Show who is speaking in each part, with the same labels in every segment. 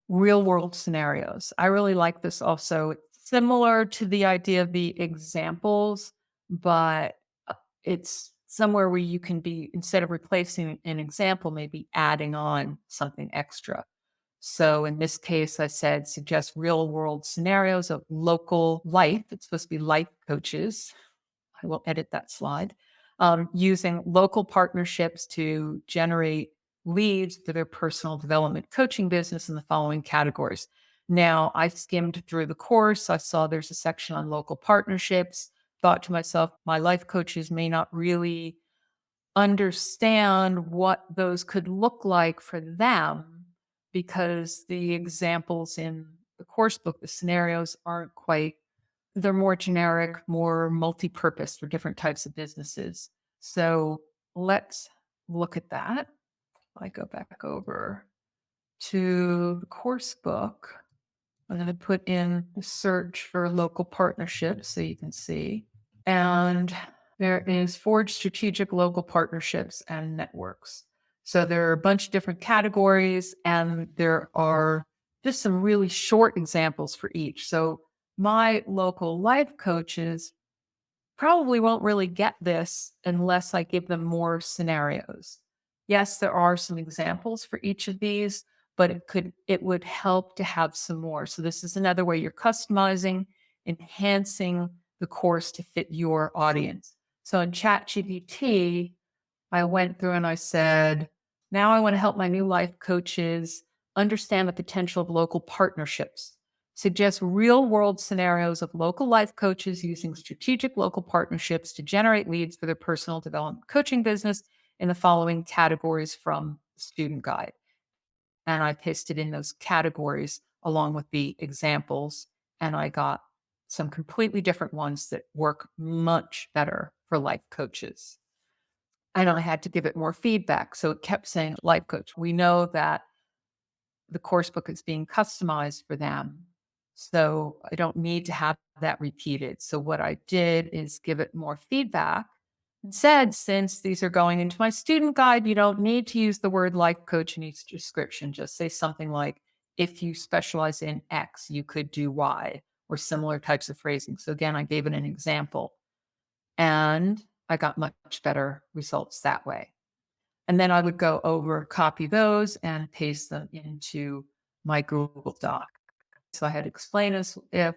Speaker 1: real world scenarios. I really like this also. It's similar to the idea of the examples, but it's somewhere where you can be, instead of replacing an example, maybe adding on something extra. So in this case, I said, suggest real world scenarios of local life. It's supposed to be life coaches. I will edit that slide. Using local partnerships to generate leads for their personal development coaching business in the following categories. Now, I skimmed through the course. I saw there's a section on local partnerships. Thought to myself, my life coaches may not really understand what those could look like for them because the examples in the course book, the scenarios aren't quite, they're more generic, more multi-purpose for different types of businesses. So let's look at that. I go back over to the course book. I'm going to put in the search for local partnerships so you can see. And there is forge strategic local partnerships and networks. So there are a bunch of different categories, and there are just some really short examples for each. So my local life coaches probably won't really get this unless I give them more scenarios. Yes, there are some examples for each of these, but it would help to have some more. So this is another way you're customizing, enhancing the course to fit your audience. So in ChatGPT, I went through and I said, now I want to help my new life coaches understand the potential of local partnerships. Suggest real world scenarios of local life coaches using strategic local partnerships to generate leads for their personal development coaching business in the following categories from the student guide. And I pasted in those categories along with the examples, and I got some completely different ones that work much better for life coaches. And I had to give it more feedback. So it kept saying, life coach, we know that the course book is being customized for them. So I don't need to have that repeated. So what I did is give it more feedback and said, since these are going into my student guide, you don't need to use the word life coach in each description. Just say something like, if you specialize in X, you could do Y, or similar types of phrasing. So again, I gave it an example, and I got much better results that way. And then I would go over, copy those and paste them into my Google Doc. So I had explain as if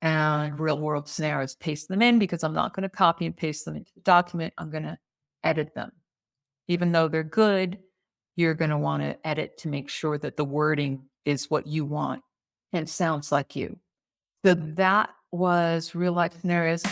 Speaker 1: and real world scenarios, paste them in because I'm not going to copy and paste them into the document. I'm going to edit them. Even though they're good, you're going to want to edit to make sure that the wording is what you want and sounds like you. So that was real life scenarios.